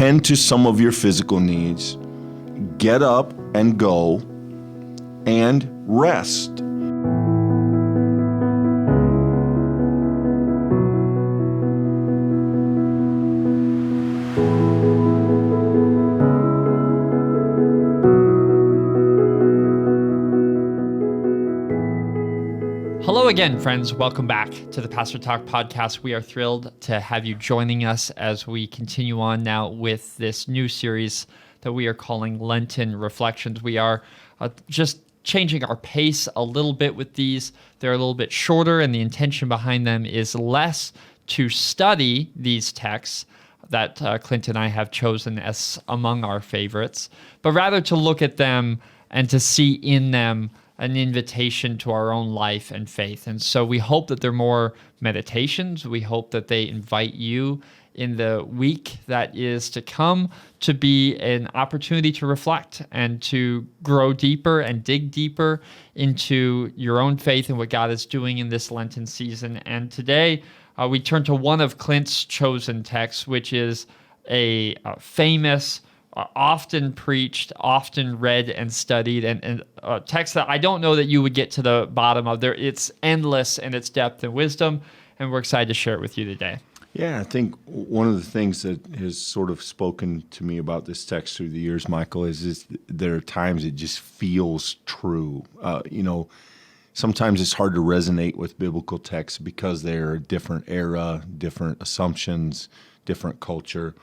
tend to some of your physical needs, get up and go, and rest. Hello again, friends. Welcome back to the Pastor Talk podcast. We are thrilled to have you joining us as we continue on now with this new series that we are calling Lenten Reflections. We are just changing our pace a little bit with these. They're a little bit shorter, and the intention behind them is less to study these texts that Clint and I have chosen as among our favorites, but rather to look at them and to see in them an invitation to our own life and faith. And so we hope that they're more meditations. We hope that they invite you in the week that is to come to be an opportunity to reflect and to grow deeper and dig deeper into your own faith and what God is doing in this Lenten season. And today we turn to one of Clint's chosen texts, which is a famous, often preached, often read and studied, and a text that I don't know that you would get to the bottom of. It's endless in its depth and wisdom, and we're excited to share it with you today. Yeah, I think one of the things that has sort of spoken to me about this text through the years, Michael, is there are times it just feels true. Sometimes it's hard to resonate with biblical texts because they're a different era, different assumptions, different culture.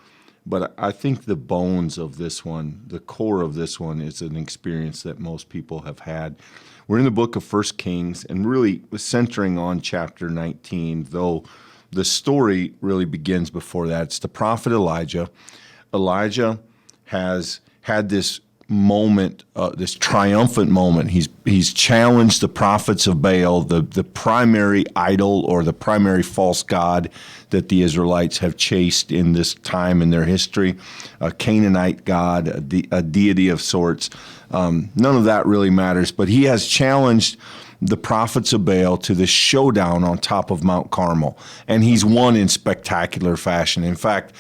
But I think the bones of this one, the core of this one, is an experience that most people have had. We're in the book of 1 Kings, and really centering on chapter 19, though the story really begins before that. It's the prophet Elijah. Elijah has had this moment, this triumphant moment. He's challenged the prophets of Baal, the primary idol or the primary false god that the Israelites have chased in this time in their history, a Canaanite god, a deity of sorts. None of that really matters, but he has challenged the prophets of Baal to this showdown on top of Mount Carmel, and he's won in spectacular fashion. In fact,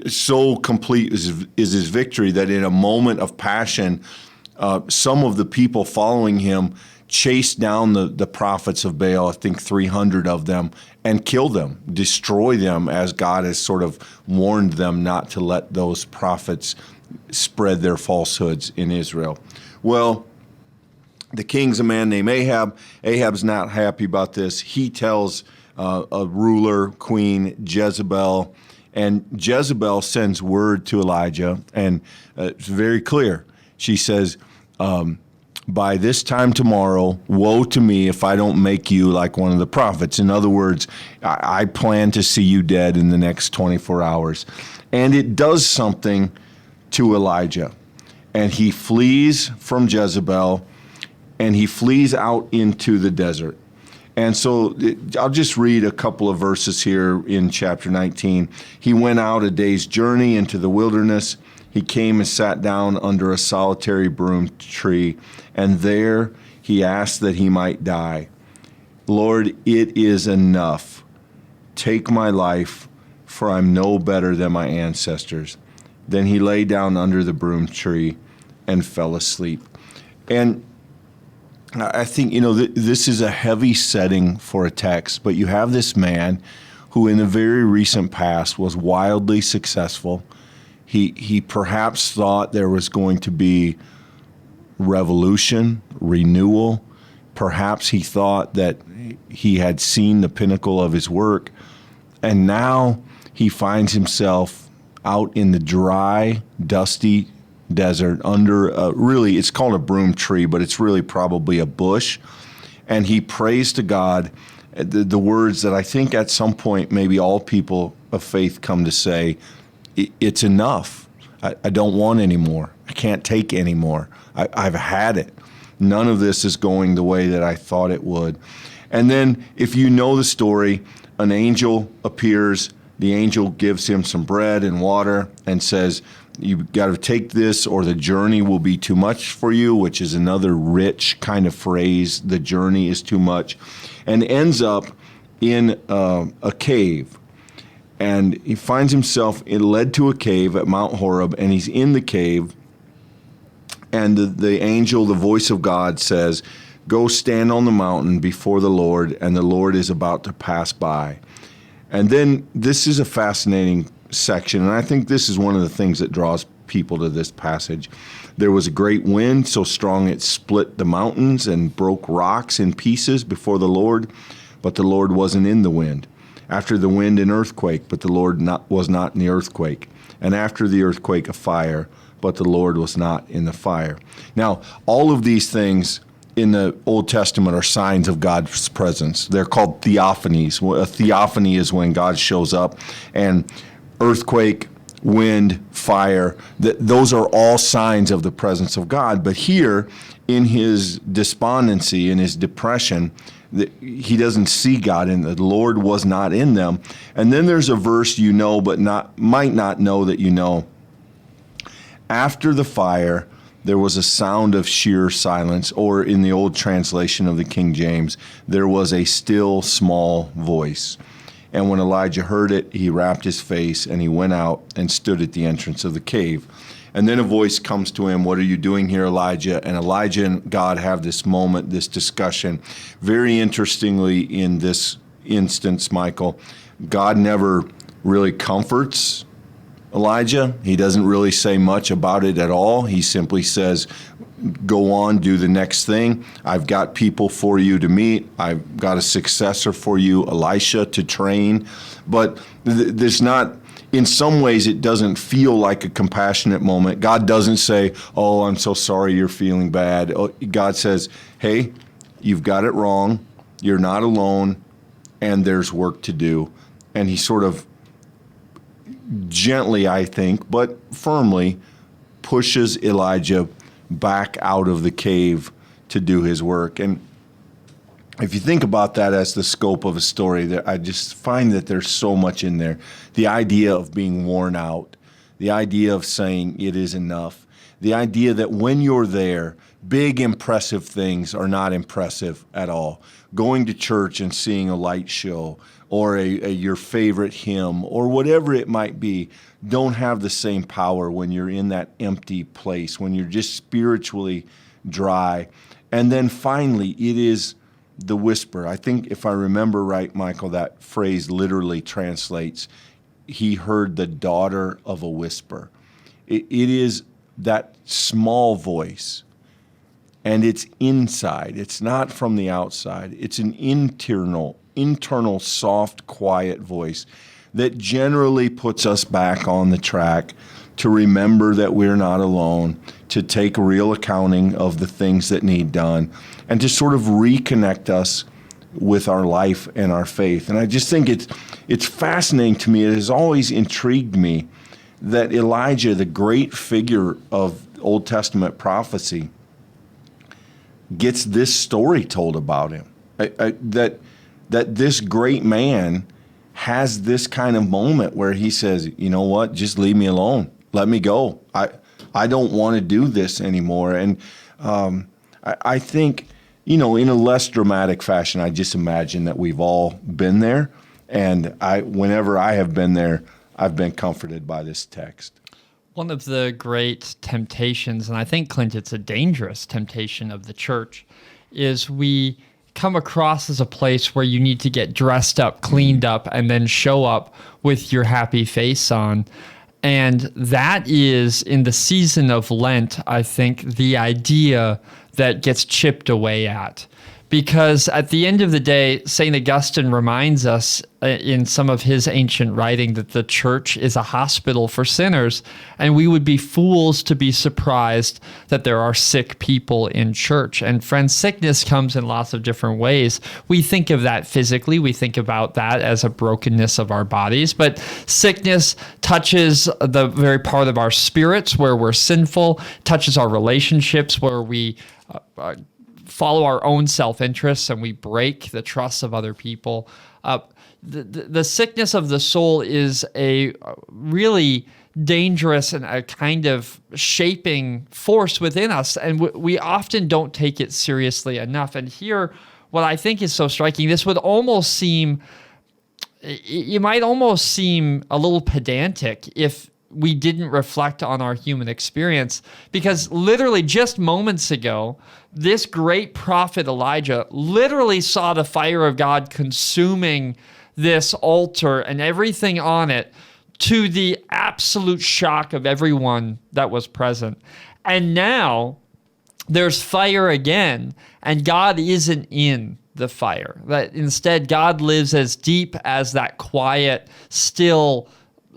so complete is his victory that in a moment of passion, some of the people following him chased down the prophets of Baal, I think 300 of them, and killed them, destroy them, as God has sort of warned them not to let those prophets spread their falsehoods in Israel. Well, the king's a man named Ahab. Ahab's not happy about this. He tells a ruler, Queen Jezebel, and Jezebel sends word to Elijah, and it's very clear. She says, by this time tomorrow, woe to me if I don't make you like one of the prophets. In other words, I plan to see you dead in the next 24 hours. And it does something to Elijah. And he flees from Jezebel, and he flees out into the desert. And so I'll just read a couple of verses here in chapter 19. He went out a day's journey into the wilderness. He came and sat down under a solitary broom tree, and there he asked that he might die. Lord, it is enough. Take my life, for I'm no better than my ancestors. Then he lay down under the broom tree and fell asleep. And I think, this is a heavy setting for a text, but you have this man who in the very recent past was wildly successful. He perhaps thought there was going to be revolution, renewal. Perhaps he thought that he had seen the pinnacle of his work. And now he finds himself out in the dry, dusty desert under really, it's called a broom tree, but it's really probably a bush. And he prays to God the words that I think at some point maybe all people of faith come to say, it's enough. I don't want any more. I can't take any more. I've had it. None of this is going the way that I thought it would. And then if you know the story, an angel appears. The angel gives him some bread and water and says, you've got to take this or the journey will be too much for you, which is another rich kind of phrase. The journey is too much. And ends up in a cave. and he finds himself led to a cave at Mount Horeb, and he's in the cave, and the angel, the voice of God, says, "Go stand on the mountain before the Lord, and the Lord is about to pass by." And then this is a fascinating section, and I think this is one of the things that draws people to this passage. There was a great wind, so strong it split the mountains and broke rocks in pieces before the Lord, but the Lord wasn't in the wind. After the wind, an earthquake, but the Lord was not in the earthquake. And after the earthquake, a fire, but the Lord was not in the fire. Now, all of these things in the Old Testament are signs of God's presence. They're called theophanies. A theophany is when God shows up, and earthquake, wind, fire, those are all signs of the presence of God. But here, in his despondency, in his depression, he doesn't see God, and the Lord was not in them. And then there's a verse you know, but might not know that you know. After the fire, there was a sound of sheer silence, or in the old translation of the King James, there was a still small voice. And when Elijah heard it, he wrapped his face, and he went out and stood at the entrance of the cave. And then a voice comes to him, "What are you doing here, Elijah?" And Elijah and God have this moment, this discussion. Very interestingly, in this instance, Michael, God never really comforts Elijah. He doesn't really say much about it at all. He simply says, "Go on, do the next thing. I've got people for you to meet. I've got a successor for you, Elisha, to train." But there's not, in some ways, it doesn't feel like a compassionate moment. God doesn't say, "Oh, I'm so sorry you're feeling bad." God says, "Hey, you've got it wrong. You're not alone, and there's work to do." And he sort of gently, I think, but firmly pushes Elijah back out of the cave to do his work. And if you think about that as the scope of a story, I just find that there's so much in there. The idea of being worn out, the idea of saying it is enough, the idea that when you're there, big, impressive things are not impressive at all. Going to church and seeing a light show or your favorite hymn or whatever it might be don't have the same power when you're in that empty place, when you're just spiritually dry. And then finally, it is the whisper. I think if I remember right, Michael, that phrase literally translates, he heard the daughter of a whisper. It is that small voice, and it's inside. It's not from the outside. It's an internal, soft, quiet voice that generally puts us back on the track to remember that we're not alone, to take real accounting of the things that need done, and to sort of reconnect us with our life and our faith. And I just think it's fascinating to me. It has always intrigued me that Elijah, the great figure of Old Testament prophecy, gets this story told about him. That this great man has this kind of moment where he says, "You know what? Just leave me alone. Let me go. I don't want to do this anymore." And I think, in a less dramatic fashion, I just imagine that we've all been there. And whenever I have been there, I've been comforted by this text. One of the great temptations, and I think, Clint, it's a dangerous temptation of the church, is we come across as a place where you need to get dressed up, cleaned up, and then show up with your happy face on. And that is, in the season of Lent, I think, the idea that gets chipped away at. Because at the end of the day, St. Augustine reminds us in some of his ancient writing that the church is a hospital for sinners, and we would be fools to be surprised that there are sick people in church. And friends, sickness comes in lots of different ways. We think of that physically. We think about that as a brokenness of our bodies, but sickness touches the very part of our spirits where we're sinful, touches our relationships where we follow our own self-interests and we break the trust of other people. The sickness of the soul is a really dangerous and a kind of shaping force within us, and we often don't take it seriously enough. And here, what I think is so striking, this would almost seem it might almost seem a little pedantic if we didn't reflect on our human experience, because literally just moments ago, this great prophet Elijah literally saw the fire of God consuming this altar and everything on it, to the absolute shock of everyone that was present. And now there's fire again, and God isn't in the fire. That instead, God lives as deep as that quiet, still,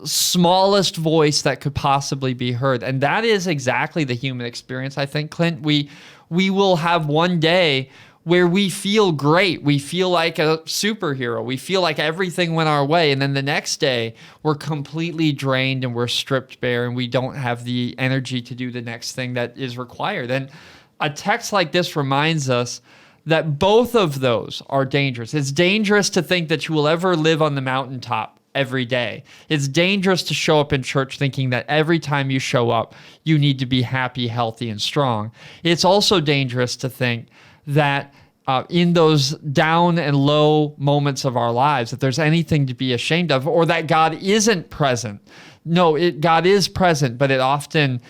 smallest voice that could possibly be heard. And that is exactly the human experience, I think, Clint. We will have one day where we feel great. We feel like a superhero. We feel like everything went our way. And then the next day, we're completely drained and we're stripped bare and we don't have the energy to do the next thing that is required. And a text like this reminds us that both of those are dangerous. It's dangerous to think that you will ever live on the mountaintop every day. It's dangerous to show up in church thinking that every time you show up, you need to be happy, healthy, and strong. It's also dangerous to think that in those down and low moments of our lives, that there's anything to be ashamed of, or that God isn't present. No, God is present, but it often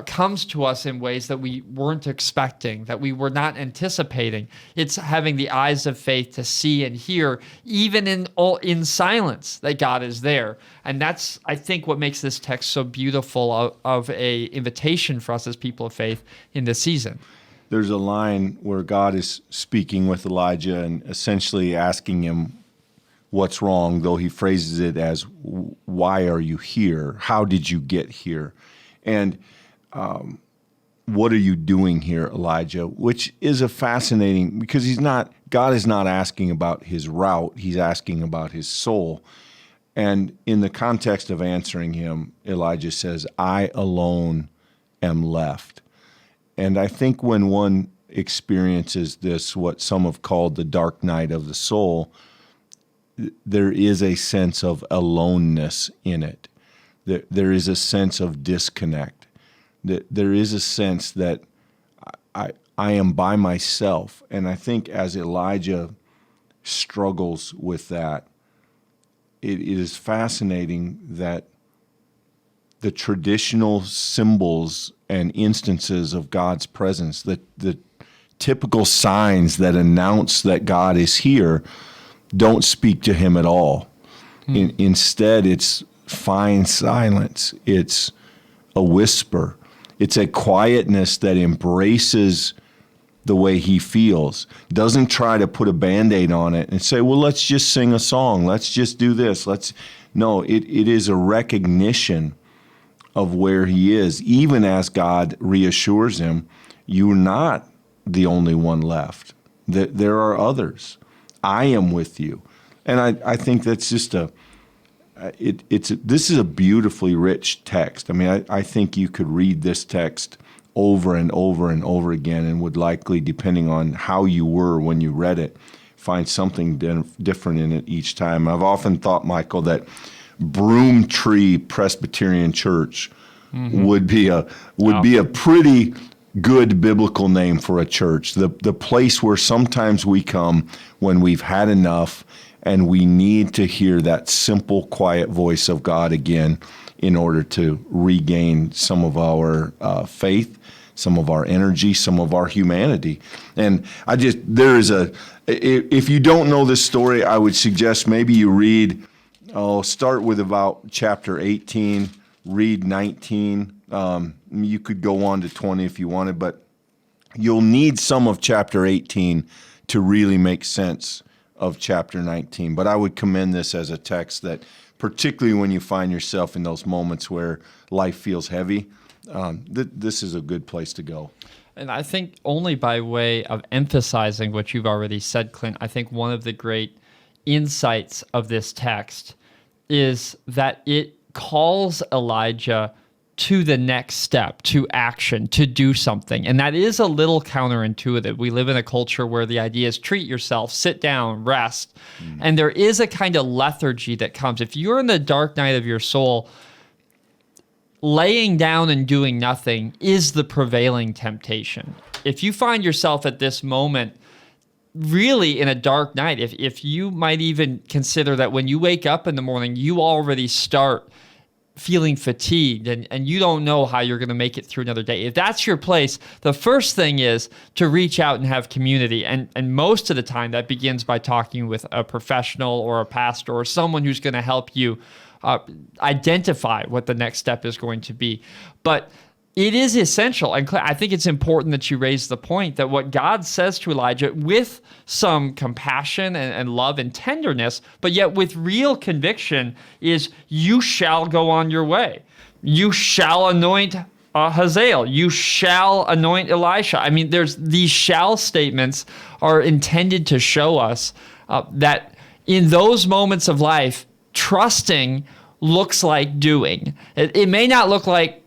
comes to us in ways that we weren't expecting, that we were not anticipating. It's having the eyes of faith to see and hear, even in silence, that God is there. And that's, I think, what makes this text so beautiful of a invitation for us as people of faith in this season. There's a line where God is speaking with Elijah and essentially asking him what's wrong, though he phrases it as, why are you here? How did you get here? And what are you doing here, Elijah? Which is a fascinating, because God is not asking about his route, he's asking about his soul. And in the context of answering him, Elijah says, I alone am left. And I think when one experiences this, what some have called the dark night of the soul, there is a sense of aloneness in it. There is a sense of disconnect. There is a sense that I am by myself. And I think as Elijah struggles with that, it is fascinating that the traditional symbols and instances of God's presence, the typical signs that announce that God is here, don't speak to him at all. Instead, it's fine silence. It's a whisper. It's a quietness that embraces the way he feels, doesn't try to put a Band-Aid on it and say, well, let's just sing a song. Let's just do this. No, it is a recognition of where he is, even as God reassures him, you're not the only one left. There are others. I am with you. And I think that's just this is a beautifully rich text. I mean, I think you could read this text over and over and over again and would likely, depending on how you were when you read it, find something different in it each time. I've often thought, Michael, that Broomtree Presbyterian Church would be a pretty good biblical name for a church. The place where sometimes we come when we've had enough and we need to hear that simple, quiet voice of God again in order to regain some of our faith, some of our energy, some of our humanity. And if you don't know this story, I would suggest maybe you start with about chapter 18, read 19. You could go on to 20 if you wanted, but you'll need some of chapter 18 to really make sense of chapter 19. But I would commend this as a text that, particularly when you find yourself in those moments where life feels heavy, this is a good place to go. And I think only by way of emphasizing what you've already said, Clint, I think one of the great insights of this text is that it calls Elijah to the next step, to action, to do something. And that is a little counterintuitive. We live in a culture where the idea is treat yourself, sit down, rest. And there is a kind of lethargy that comes. If you're in the dark night of your soul, laying down and doing nothing is the prevailing temptation. If you find yourself at this moment really in a dark night, if you might even consider that when you wake up in the morning, you already start feeling fatigued and you don't know how you're going to make it through another day. If that's your place, the first thing is to reach out and have community. And most of the time that begins by talking with a professional or a pastor or someone who's going to help you identify what the next step is going to be. But it is essential, and I think it's important that you raise the point that what God says to Elijah with some compassion and love and tenderness, but yet with real conviction, is you shall go on your way. You shall anoint Hazael. You shall anoint Elisha. I mean, there's these shall statements are intended to show us that in those moments of life, trusting looks like doing. It may not look like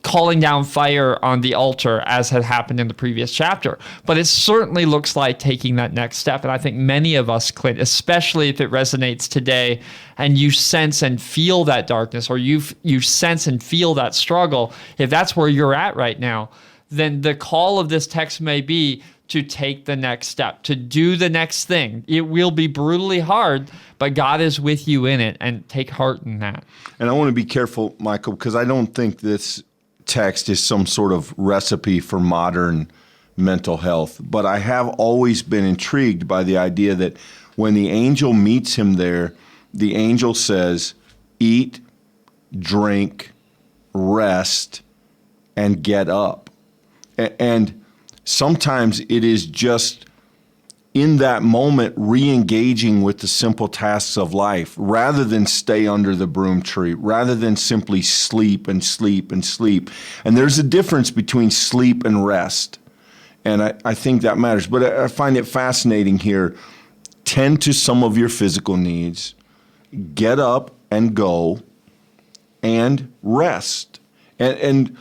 calling down fire on the altar as had happened in the previous chapter, but it certainly looks like taking that next step. And I think many of us, Clint, especially if it resonates today and you sense and feel that darkness, or you sense and feel that struggle, if that's where you're at right now, then the call of this text may be to take the next step, to do the next thing. It will be brutally hard, but God is with you in it, and take heart in that. And I want to be careful, Michael, because I don't think this text is some sort of recipe for modern mental health. But I have always been intrigued by the idea that when the angel meets him there, the angel says, eat, drink, rest, and get up. And sometimes it is just in that moment re-engaging with the simple tasks of life rather than stay under the broom tree, rather than simply sleep and sleep and sleep. And there's a difference between sleep and rest. And I think that matters. But I find it fascinating here. Tend to some of your physical needs, get up and go, and rest. And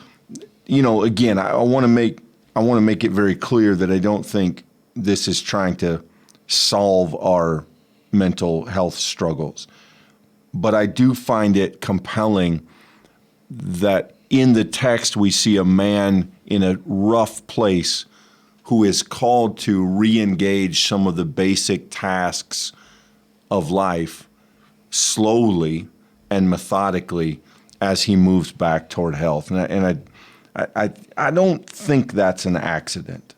you know, again, I want to make it very clear that I don't think this is trying to solve our mental health struggles. But I do find it compelling that in the text we see a man in a rough place who is called to re-engage some of the basic tasks of life slowly and methodically as he moves back toward health. And I don't think that's an accident.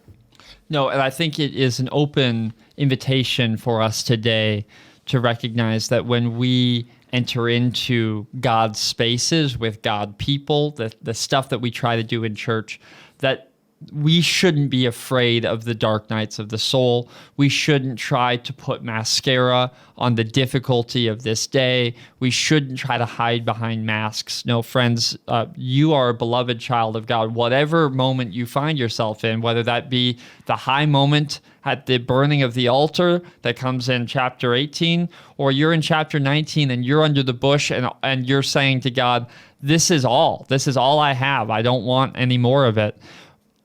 No, and I think it is an open invitation for us today to recognize that when we enter into God's spaces with God people, the stuff that we try to do in church, that we shouldn't be afraid of the dark nights of the soul. We shouldn't try to put mascara on the difficulty of this day. We shouldn't try to hide behind masks. No, friends, you are a beloved child of God. Whatever moment you find yourself in, whether that be the high moment at the burning of the altar that comes in chapter 18, or you're in chapter 19 and you're under the bush and you're saying to God, this is all I have. I don't want any more of it.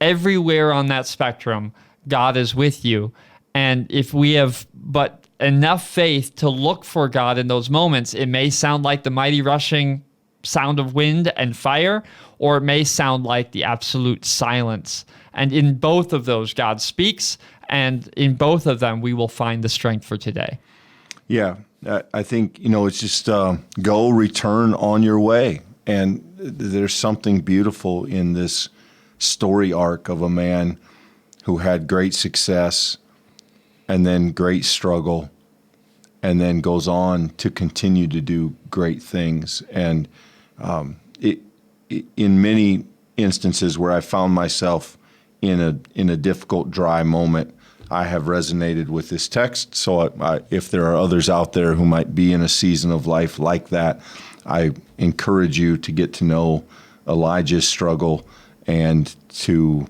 Everywhere on that spectrum, God is with you. And if we have but enough faith to look for God in those moments, it may sound like the mighty rushing sound of wind and fire, or it may sound like the absolute silence. And in both of those, God speaks, and in both of them, we will find the strength for today. Yeah, I think, it's just go, return on your way. And there's something beautiful in this story arc of a man who had great success and then great struggle and then goes on to continue to do great things. And in many instances where I found myself in a difficult, dry moment, I have resonated with this text. So if there are others out there who might be in a season of life like that, I encourage you to get to know Elijah's struggle and to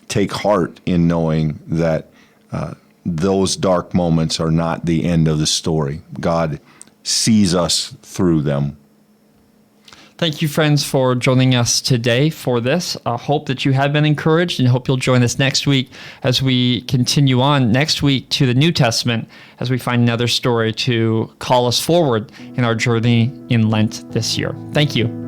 take heart in knowing that those dark moments are not the end of the story. God sees us through them. Thank you, friends, for joining us today for this. I hope that you have been encouraged, and hope you'll join us next week as we continue on next week to the New Testament as we find another story to call us forward in our journey in Lent this year. Thank you.